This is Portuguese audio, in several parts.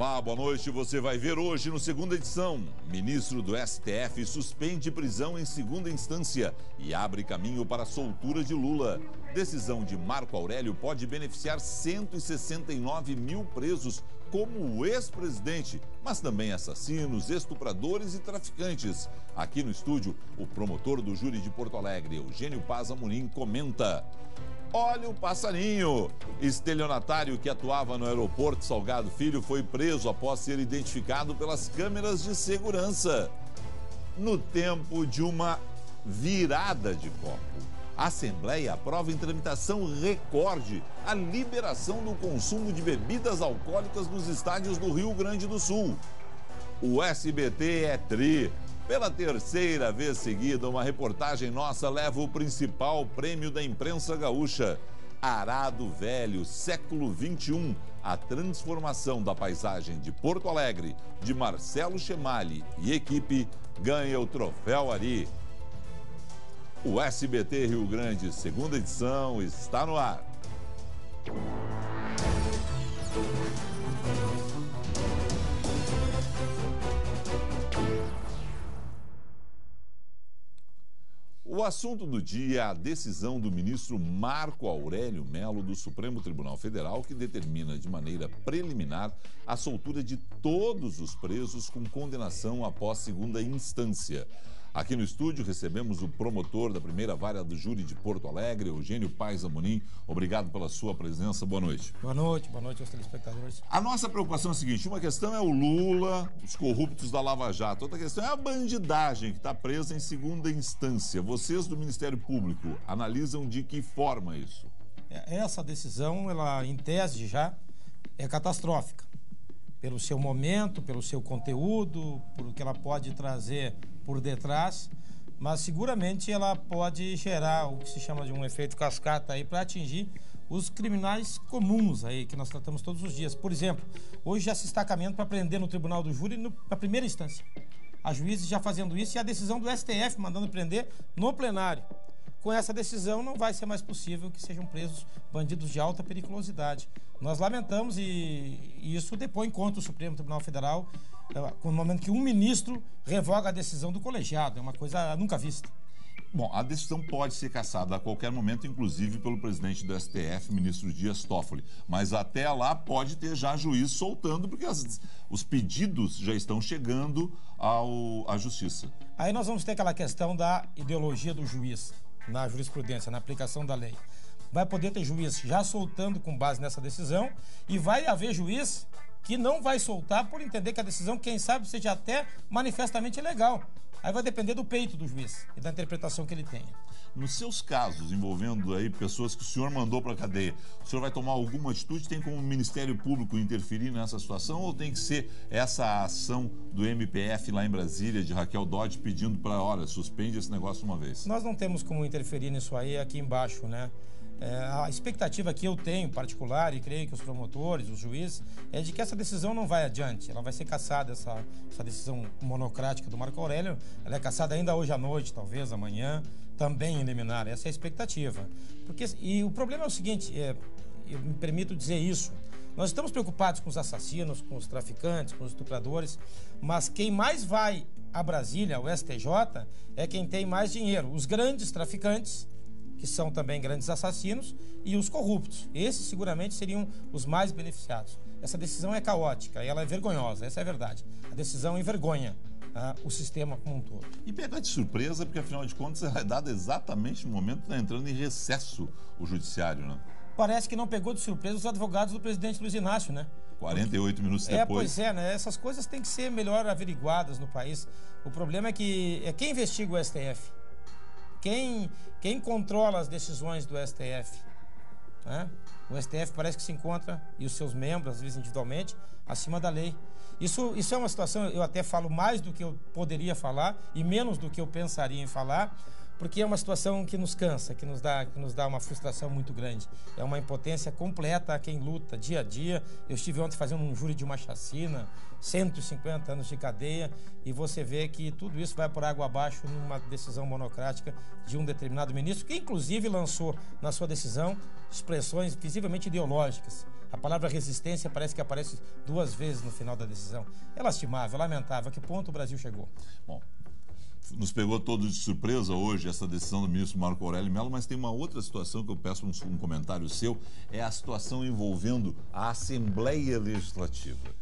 Olá, boa noite. Você vai ver hoje no Segunda Edição. Ministro do STF suspende prisão em segunda instância e abre caminho para a soltura de Lula. Decisão de Marco Aurélio pode beneficiar 169 mil presos, como o ex-presidente, mas também assassinos, estupradores e traficantes. Aqui no estúdio, o promotor do júri de Porto Alegre, Eugênio Paz Amorim, comenta. Olha o passarinho! Estelionatário que atuava no aeroporto Salgado Filho foi preso após ser identificado pelas câmeras de segurança. No tempo de uma virada de copo, a Assembleia aprova em tramitação recorde a liberação do consumo de bebidas alcoólicas nos estádios do Rio Grande do Sul. O SBT é tri. Pela terceira vez seguida, uma reportagem nossa leva o principal prêmio da imprensa gaúcha. Arado Velho, século XXI, a transformação da paisagem de Porto Alegre, de Marcelo Chemali e equipe, ganha o troféu Ari. O SBT Rio Grande, segunda edição, está no ar. O assunto do dia é a decisão do ministro Marco Aurélio Mello do Supremo Tribunal Federal, que determina de maneira preliminar a soltura de todos os presos com condenação após segunda instância. Aqui no estúdio recebemos o promotor da primeira vara do júri de Porto Alegre, Eugênio Paz Amorim. Obrigado pela sua presença. Boa noite. Boa noite aos telespectadores. A nossa preocupação é a seguinte: uma questão é o Lula, os corruptos da Lava Jato. Outra questão é a bandidagem que está presa em segunda instância. Vocês do Ministério Público analisam de que forma isso? Essa decisão, ela em tese já é catastrófica. Pelo seu momento, pelo seu conteúdo, por o que ela pode trazer por detrás, mas seguramente ela pode gerar o que se chama de um efeito cascata aí para atingir os criminais comuns aí que nós tratamos todos os dias. Por exemplo, hoje já se está caminhando para prender no tribunal do júri na primeira instância. A juízes já fazendo isso e a decisão do STF mandando prender no plenário. Com essa decisão não vai ser mais possível que sejam presos bandidos de alta periculosidade. Nós lamentamos e isso depõe contra o Supremo Tribunal Federal no momento que um ministro revoga a decisão do colegiado. É uma coisa nunca vista. Bom, a decisão pode ser cassada a qualquer momento, inclusive pelo presidente do STF, ministro Dias Toffoli. Mas até lá pode ter já juiz soltando, porque os pedidos já estão chegando à justiça. Aí nós vamos ter aquela questão da ideologia do juiz na jurisprudência, na aplicação da lei. Vai poder ter juiz já soltando com base nessa decisão e vai haver juiz que não vai soltar por entender que a decisão, quem sabe, seja até manifestamente ilegal. Aí vai depender do peito do juiz e da interpretação que ele tenha. Nos seus casos envolvendo aí pessoas que o senhor mandou para a cadeia, o senhor vai tomar alguma atitude? Tem como o Ministério Público interferir nessa situação ou tem que ser essa ação do MPF lá em Brasília, de Raquel Dodge, pedindo para, olha, suspende esse negócio uma vez? Nós não temos como interferir nisso aí aqui embaixo, né? A expectativa que eu tenho, particular, e creio que os promotores, os juízes, é de que essa decisão não vai adiante. Ela vai ser cassada, essa decisão monocrática do Marco Aurélio. Ela é cassada ainda hoje à noite, talvez amanhã, também em liminar. Essa é a expectativa. E o problema é o seguinte, eu me permito dizer isso, nós estamos preocupados com os assassinos, com os traficantes, com os estupradores, mas quem mais vai a Brasília, o STJ, é quem tem mais dinheiro. Os grandes traficantes, que são também grandes assassinos, e os corruptos. Esses seguramente seriam os mais beneficiados. Essa decisão é caótica e ela é vergonhosa, essa é a verdade. A decisão envergonha o sistema como um todo. E pega de surpresa, porque afinal de contas ela é dada exatamente no momento que está entrando em recesso o judiciário, né? Parece que não pegou de surpresa os advogados do presidente Luiz Inácio, né? 48 minutos depois. Pois é, né? Essas coisas têm que ser melhor averiguadas no país. O problema é que quem investiga o STF? Quem controla as decisões do STF? Né? O STF parece que se encontra, e os seus membros, às vezes individualmente, acima da lei. Isso é uma situação, eu até falo mais do que eu poderia falar e menos do que eu pensaria em falar, porque é uma situação que nos cansa, que nos dá uma frustração muito grande. É uma impotência completa a quem luta dia a dia. Eu estive ontem fazendo um júri de uma chacina, 150 anos de cadeia, e você vê que tudo isso vai por água abaixo numa decisão monocrática de um determinado ministro, que inclusive lançou na sua decisão expressões visivelmente ideológicas. A palavra resistência parece que aparece 2 vezes no final da decisão. É lastimável, lamentável. A que ponto o Brasil chegou? Bom, nos pegou todos de surpresa hoje essa decisão do ministro Marco Aurélio Mello, mas tem uma outra situação que eu peço um comentário seu, é a situação envolvendo a Assembleia Legislativa.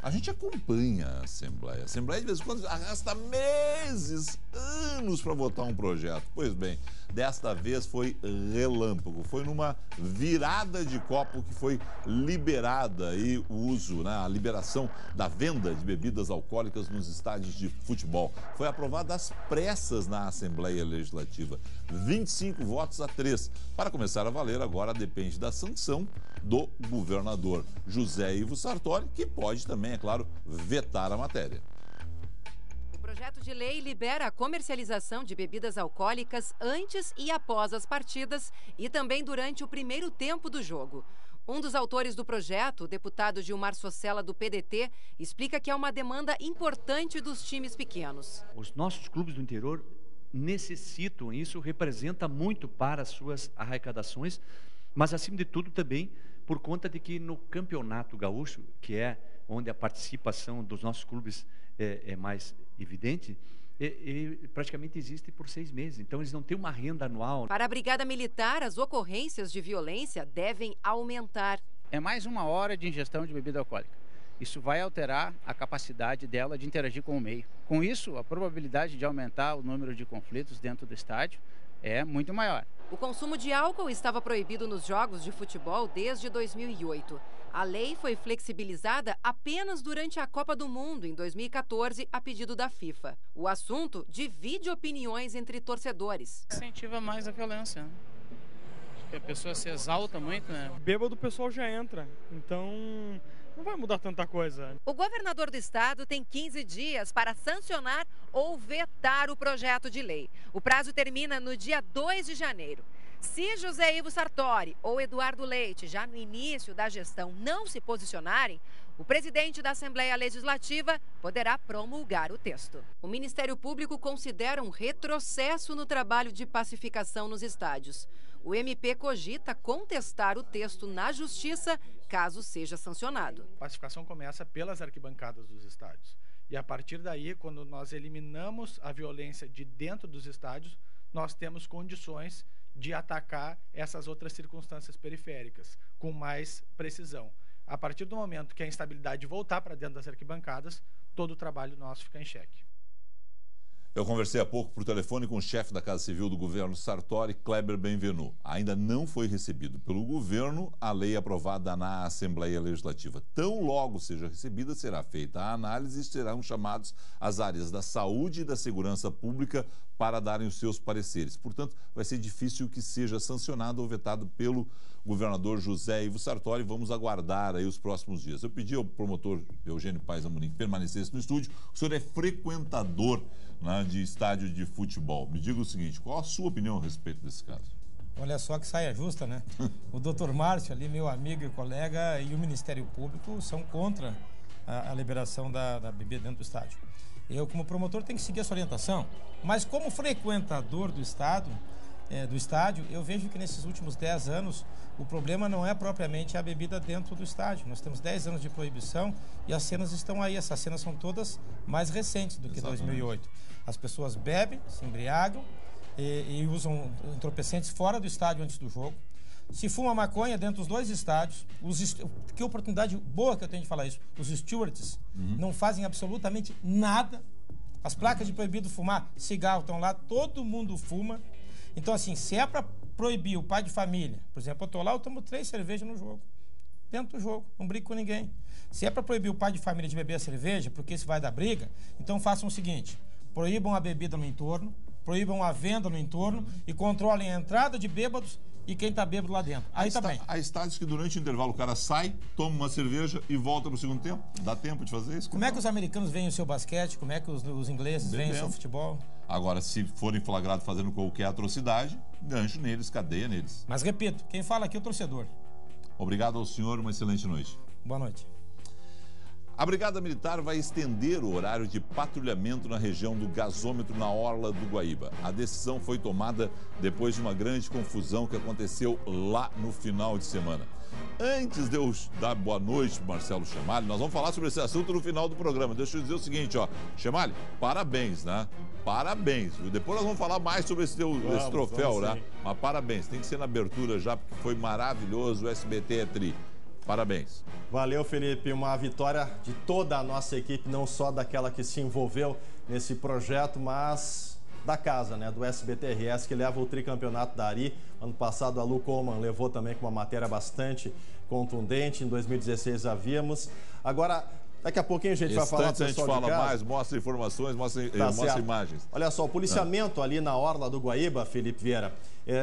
A gente acompanha a Assembleia. A Assembleia, de vez em quando, arrasta meses, anos para votar um projeto. Pois bem, desta vez foi relâmpago. Foi numa virada de copo que foi liberada aí o uso, né, a liberação da venda de bebidas alcoólicas nos estádios de futebol. Foi aprovada às pressas na Assembleia Legislativa. 25 votos a 3. Para começar a valer, agora depende da sanção do governador José Ivo Sartori, que pode também, é claro, vetar a matéria. O projeto de lei libera a comercialização de bebidas alcoólicas antes e após as partidas e também durante o primeiro tempo do jogo. Um dos autores do projeto, o deputado Gilmar Sossella, do PDT, explica que é uma demanda importante dos times pequenos. Os nossos clubes do interior necessitam, isso representa muito para as suas arrecadações, mas acima de tudo também por conta de que no Campeonato Gaúcho, que é onde a participação dos nossos clubes é mais evidente, praticamente existe por 6 meses. Então eles não têm uma renda anual. Para a Brigada Militar, as ocorrências de violência devem aumentar. É mais 1 hora de ingestão de bebida alcoólica. Isso vai alterar a capacidade dela de interagir com o meio. Com isso, a probabilidade de aumentar o número de conflitos dentro do estádio é muito maior. O consumo de álcool estava proibido nos jogos de futebol desde 2008. A lei foi flexibilizada apenas durante a Copa do Mundo, em 2014, a pedido da FIFA. O assunto divide opiniões entre torcedores. Incentiva mais a violência, né? Acho que a pessoa se exalta muito, né? Bêbado o pessoal já entra, então não vai mudar tanta coisa. O governador do estado tem 15 dias para sancionar ou vetar o projeto de lei. O prazo termina no dia 2 de janeiro. Se José Ivo Sartori ou Eduardo Leite, já no início da gestão, não se posicionarem, o presidente da Assembleia Legislativa poderá promulgar o texto. O Ministério Público considera um retrocesso no trabalho de pacificação nos estádios. O MP cogita contestar o texto na Justiça, caso seja sancionado. A pacificação começa pelas arquibancadas dos estádios. E a partir daí, quando nós eliminamos a violência de dentro dos estádios, nós temos condições de atacar essas outras circunstâncias periféricas com mais precisão. A partir do momento que a instabilidade voltar para dentro das arquibancadas, todo o trabalho nosso fica em xeque. Eu conversei há pouco por telefone com o chefe da Casa Civil do governo Sartori, Kleber Benvenu. Ainda não foi recebido pelo governo a lei aprovada na Assembleia Legislativa. Tão logo seja recebida, será feita a análise e serão chamados as áreas da saúde e da segurança pública para darem os seus pareceres. Portanto, vai ser difícil que seja sancionado ou vetado pelo governador José Ivo Sartori. Vamos aguardar aí os próximos dias. Eu pedi ao promotor Eugênio Paes Amorim que permanecesse no estúdio. O senhor é frequentador, né, de estádio de futebol. Me diga o seguinte, qual a sua opinião a respeito desse caso? Olha só que saia justa, né? O doutor Márcio ali, meu amigo e colega, e o Ministério Público são contra a liberação da bebida dentro do estádio. Eu, como promotor, tenho que seguir essa orientação, mas como frequentador do estádio, eu vejo que nesses últimos 10 anos o problema não é propriamente a bebida dentro do estádio. Nós temos 10 anos de proibição e as cenas estão aí. Essas cenas são todas mais recentes do que 2008. As pessoas bebem, se embriagam e usam entorpecentes fora do estádio antes do jogo. Se fuma maconha dentro dos 2 estádios. Que oportunidade boa que eu tenho de falar isso. Os stewards não fazem absolutamente nada. As placas de proibido fumar, cigarro estão lá, todo mundo fuma. Então, assim, se é para proibir o pai de família, por exemplo, eu estou lá, eu tomo 3 cervejas no jogo, dentro do jogo, não brigo com ninguém. Se é para proibir o pai de família de beber a cerveja, porque isso vai dar briga, então façam o seguinte, proíbam a bebida no entorno, proíbam a venda no entorno e controlem a entrada de bêbados e quem está bêbado lá dentro. Aí tá bem. Há estádios que durante o intervalo o cara sai, toma uma cerveja e volta no segundo tempo. Dá tempo de fazer isso? Como é que os americanos veem o seu basquete? Como é que os ingleses veem o seu futebol? Agora, se forem flagrados fazendo qualquer atrocidade, gancho neles, cadeia neles. Mas repito, quem fala aqui é o torcedor. Obrigado ao senhor, uma excelente noite. Boa noite. A Brigada Militar vai estender o horário de patrulhamento na região do gasômetro na Orla do Guaíba. A decisão foi tomada depois de uma grande confusão que aconteceu lá no final de semana. Antes de eu dar boa noite para Marcelo Chamalho, nós vamos falar sobre esse assunto no final do programa. Deixa eu dizer o seguinte, ó. Chamalho, parabéns, né? Parabéns. Depois nós vamos falar mais sobre esse troféu, né? Mas parabéns. Tem que ser na abertura já, porque foi maravilhoso. O SBT é tri. Parabéns. Valeu, Felipe. Uma vitória de toda a nossa equipe, não só daquela que se envolveu nesse projeto, mas da casa, né? Do SBTRS, que leva o tricampeonato da Ari. Ano passado a Lu Coleman levou também com uma matéria bastante contundente. Em 2016 havíamos. Agora, daqui a pouquinho a gente vai falar do pessoal de casa. A gente fala mais, mostra informações, mostra imagens. Olha só, o policiamento ali na Orla do Guaíba, Felipe Vieira,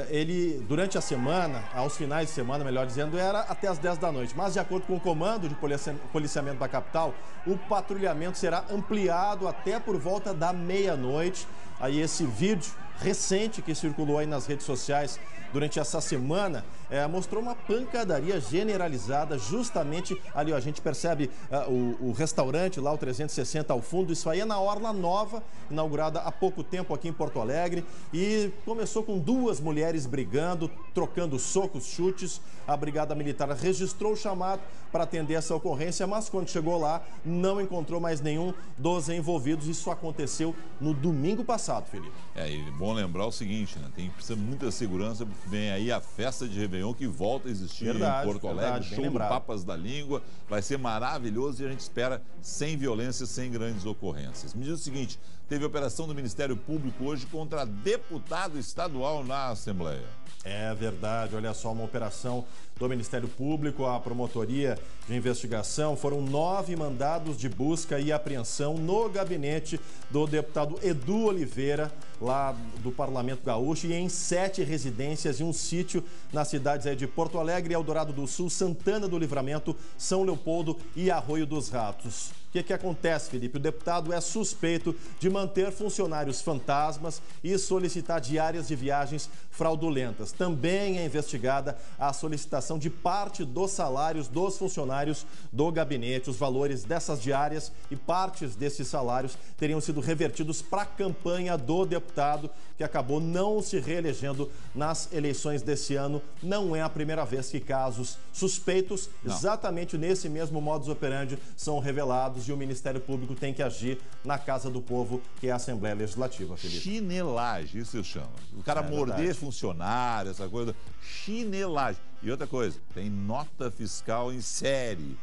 ele, durante a semana, aos finais de semana, melhor dizendo, era até as 10 da noite. Mas, de acordo com o comando de policiamento da capital, o patrulhamento será ampliado até por volta da meia-noite. Aí esse vídeo recente que circulou aí nas redes sociais durante essa semana mostrou uma pancadaria generalizada justamente ali, ó, a gente percebe o restaurante lá, o 360 ao fundo. Isso aí é na Orla Nova, inaugurada há pouco tempo aqui em Porto Alegre, e começou com duas mulheres brigando, trocando socos, chutes. A Brigada Militar registrou o chamado para atender essa ocorrência, mas quando chegou lá não encontrou mais nenhum dos envolvidos. Isso aconteceu no domingo passado, Felipe. E bom lembrar o seguinte, né? Precisa muita segurança, porque vem aí a festa de Réveillon que volta a existir em Porto Alegre, show do Papas da Língua, vai ser maravilhoso e a gente espera sem violência, sem grandes ocorrências. Me diz o seguinte, teve operação do Ministério Público hoje contra deputado estadual na Assembleia. É verdade, olha só, uma operação do Ministério Público, a Promotoria de Investigação. Foram 9 mandados de busca e apreensão no gabinete do deputado Edu Oliveira, lá do Parlamento Gaúcho, e em 7 residências e um sítio nas cidades aí de Porto Alegre, Eldorado do Sul, Santana do Livramento, São Leopoldo e Arroio dos Ratos. O que acontece, Felipe? O deputado é suspeito de manter funcionários fantasmas e solicitar diárias de viagens fraudulentas. Também é investigada a solicitação de parte dos salários dos funcionários do gabinete. Os valores dessas diárias e partes desses salários teriam sido revertidos para a campanha do deputado, que acabou não se reelegendo nas eleições desse ano. Não é a primeira vez que casos suspeitos, exatamente nesse mesmo modus operandi, são revelados, e o Ministério Público tem que agir na Casa do Povo, que é a Assembleia Legislativa, Felipe. Chinelagem, isso se chama. O cara morder funcionário, essa coisa, chinelagem. E outra coisa, tem nota fiscal em série.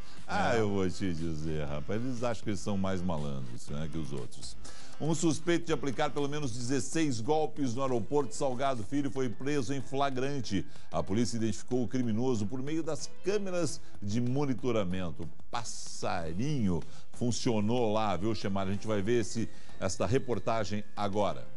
Eu vou te dizer, rapaz, eles acham que eles são mais malandros, né, que os outros. Um suspeito de aplicar pelo menos 16 golpes no aeroporto Salgado Filho foi preso em flagrante. A polícia identificou o criminoso por meio das câmeras de monitoramento. Passarinho funcionou lá, viu, Chamar? A gente vai ver esta reportagem agora.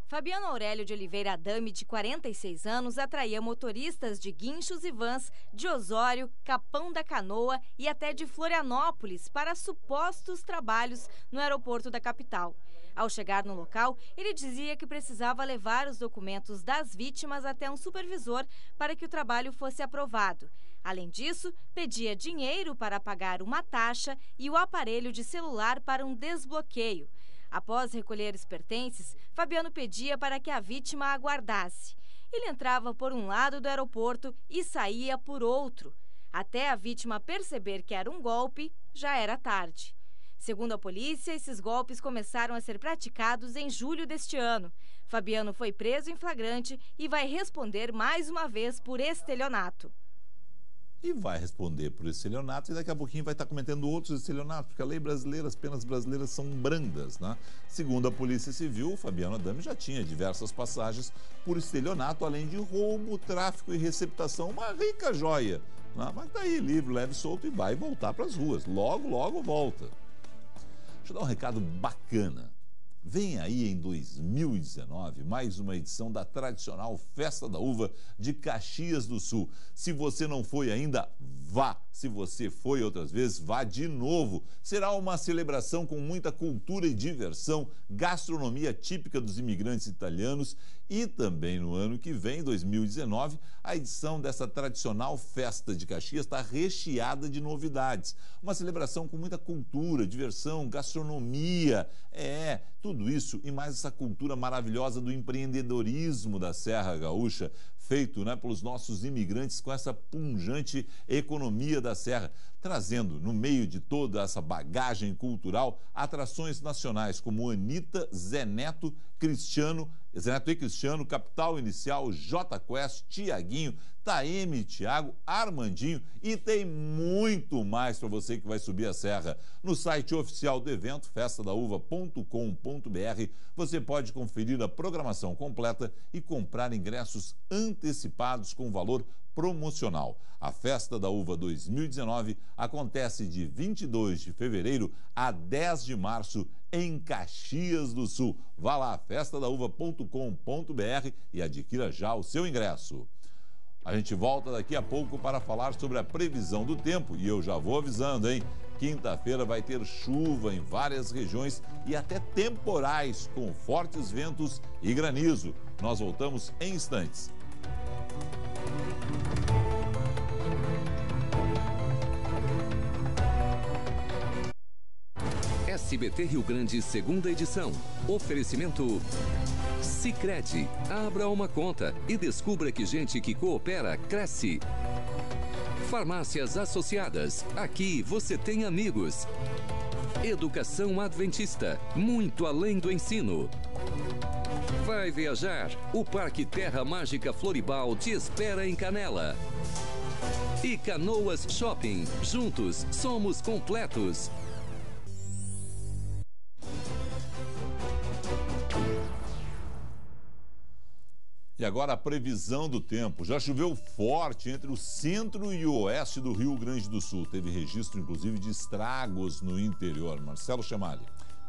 Fabiano Aurélio de Oliveira Adame, de 46 anos, atraía motoristas de guinchos e vans de Osório, Capão da Canoa e até de Florianópolis para supostos trabalhos no aeroporto da capital. Ao chegar no local, ele dizia que precisava levar os documentos das vítimas até um supervisor para que o trabalho fosse aprovado. Além disso, pedia dinheiro para pagar uma taxa e o aparelho de celular para um desbloqueio. Após recolher os pertences, Fabiano pedia para que a vítima aguardasse. Ele entrava por um lado do aeroporto e saía por outro. Até a vítima perceber que era um golpe, já era tarde. Segundo a polícia, esses golpes começaram a ser praticados em julho deste ano. Fabiano foi preso em flagrante e vai responder mais uma vez por estelionato. E vai responder por estelionato e daqui a pouquinho vai estar cometendo outros estelionatos, porque a lei brasileira, as penas brasileiras são brandas, né? Segundo a Polícia Civil, Fabiano Adame já tinha diversas passagens por estelionato, além de roubo, tráfico e receptação, uma rica joia, né? Mas tá aí, livre, leve, solto, e vai voltar para as ruas. Logo, logo volta. Deixa eu dar um recado bacana. Vem aí em 2019 mais uma edição da tradicional Festa da Uva de Caxias do Sul. Se você não foi ainda, vá. Se você foi outras vezes, vá de novo. Será uma celebração com muita cultura e diversão, gastronomia típica dos imigrantes italianos e também no ano que vem, 2019, a edição dessa tradicional Festa de Caxias está recheada de novidades. Uma celebração com muita cultura, diversão, gastronomia, tudo isso e mais essa cultura maravilhosa do empreendedorismo da Serra Gaúcha, feito pelos nossos imigrantes com essa pungente economia da Serra, trazendo no meio de toda essa bagagem cultural atrações nacionais como Anitta, Zé Neto e Cristiano, Capital Inicial, J Quest, Tiaguinho, Taeme e Thiago, Armandinho e tem muito mais para você que vai subir a serra. No site oficial do evento, festadauva.com.br, você pode conferir a programação completa e comprar ingressos antecipados com valor promocional. A Festa da Uva 2019 acontece de 22 de fevereiro a 10 de março em Caxias do Sul. Vá lá, festadauva.com.br e adquira já o seu ingresso. A gente volta daqui a pouco para falar sobre a previsão do tempo e eu já vou avisando, hein? Quinta-feira vai ter chuva em várias regiões e até temporais com fortes ventos e granizo. Nós voltamos em instantes. SBT Rio Grande, segunda edição. Oferecimento Sicredi. Abra uma conta e descubra que gente que coopera, cresce. Farmácias Associadas. Aqui você tem amigos. Educação Adventista. Muito além do ensino. Vai viajar? O Parque Terra Mágica Floribal te espera em Canela. E Canoas Shopping. Juntos somos completos. E agora a previsão do tempo. Já choveu forte entre o centro e o oeste do Rio Grande do Sul. Teve registro, inclusive, de estragos no interior. Marcelo Chamali.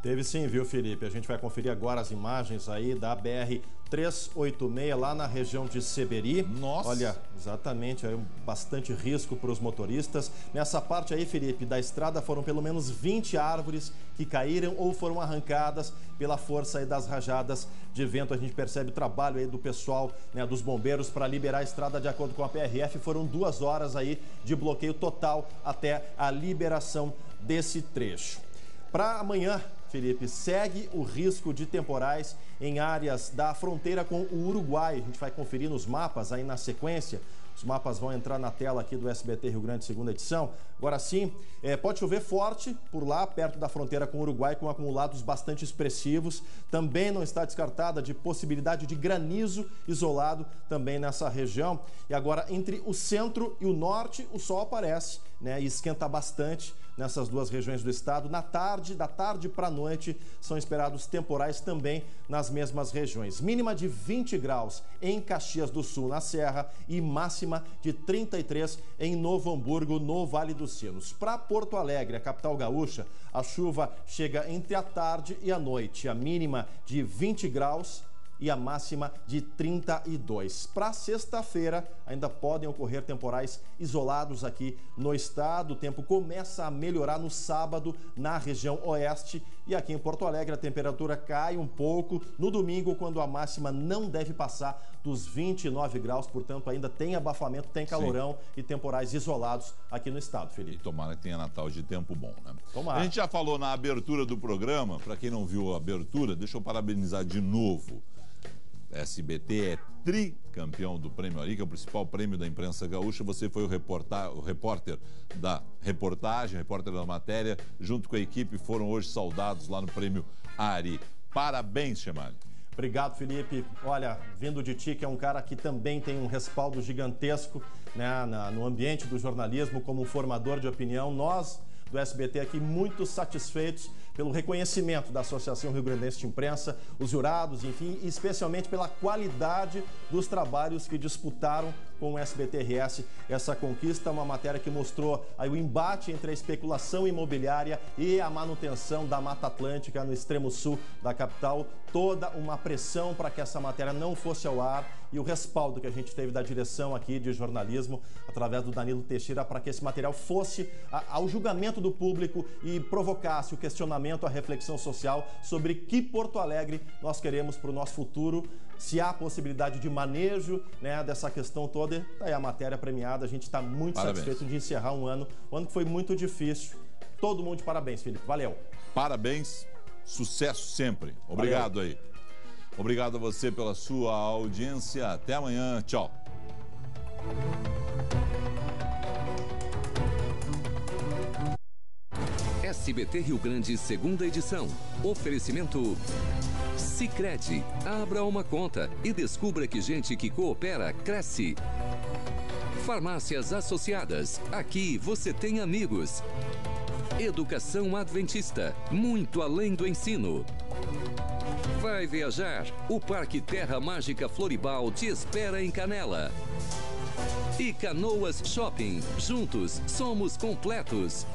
Teve sim, viu, Felipe? A gente vai conferir agora as imagens aí da BR-386 lá na região de Seberi. Nossa! Olha, exatamente, aí bastante risco para os motoristas. Nessa parte aí, Felipe, da estrada foram pelo menos 20 árvores que caíram ou foram arrancadas pela força aí das rajadas de vento. A gente percebe o trabalho aí do pessoal, dos bombeiros para liberar a estrada. De acordo com a PRF, foram 2 horas aí de bloqueio total até a liberação desse trecho. Para amanhã, Felipe, segue o risco de temporais em áreas da fronteira com o Uruguai. A gente vai conferir nos mapas aí na sequência. Os mapas vão entrar na tela aqui do SBT Rio Grande, segunda edição. Agora sim, pode chover forte por lá, perto da fronteira com o Uruguai, com acumulados bastante expressivos. Também não está descartada de possibilidade de granizo isolado também nessa região. E agora, entre o centro e o norte, o sol aparece, e esquenta bastante nessas duas regiões do estado. Da tarde para a noite, são esperados temporais também nas mesmas regiões. Mínima de 20 graus em Caxias do Sul, na Serra, e máxima de 33 em Novo Hamburgo, no Vale dos Sinos. Para Porto Alegre, a capital gaúcha, a chuva chega entre a tarde e a noite. A mínima de 20 graus e a máxima de 32. Para sexta-feira, ainda podem ocorrer temporais isolados aqui no estado. O tempo começa a melhorar no sábado na região oeste e aqui em Porto Alegre a temperatura cai um pouco no domingo, quando a máxima não deve passar dos 29 graus, portanto ainda tem abafamento, tem calorão. Sim. E temporais isolados aqui no estado, Felipe. E tomara que tenha Natal de tempo bom, né? Tomara. A gente já falou na abertura do programa, para quem não viu a abertura, deixa eu parabenizar de novo. SBT é tricampeão do Prêmio Ari, que é o principal prêmio da imprensa gaúcha. Você foi o repórter da reportagem, repórter da matéria, junto com a equipe, foram hoje saudados lá no Prêmio Ari. Parabéns, Chamali. Obrigado, Felipe. Olha, vindo de ti, que é um cara que também tem um respaldo gigantesco, no ambiente do jornalismo, como um formador de opinião, nós do SBT aqui muito satisfeitos pelo reconhecimento da Associação Rio Grandense de Imprensa, os jurados, enfim, especialmente pela qualidade dos trabalhos que disputaram com o SBT-RS essa conquista, uma matéria que mostrou aí o embate entre a especulação imobiliária e a manutenção da Mata Atlântica no extremo sul da capital. Toda uma pressão para que essa matéria não fosse ao ar e o respaldo que a gente teve da direção aqui de jornalismo, através do Danilo Teixeira, para que esse material fosse ao julgamento do público e provocasse o questionamento, a reflexão social sobre que Porto Alegre nós queremos para o nosso futuro, se há possibilidade de manejo, né, dessa questão toda. Tá aí a matéria premiada, a gente está muito satisfeito de encerrar um ano que foi muito difícil. Todo mundo de parabéns, Felipe. Valeu. Parabéns, sucesso sempre. Obrigado aí. Obrigado a você pela sua audiência. Até amanhã. Tchau. SBT Rio Grande, segunda edição. Oferecimento Sicredi. Abra uma conta e descubra que gente que coopera, cresce. Farmácias Associadas. Aqui você tem amigos. Educação Adventista. Muito além do ensino. Vai viajar? O Parque Terra Mágica Floribal te espera em Canela. E Canoas Shopping. Juntos somos completos.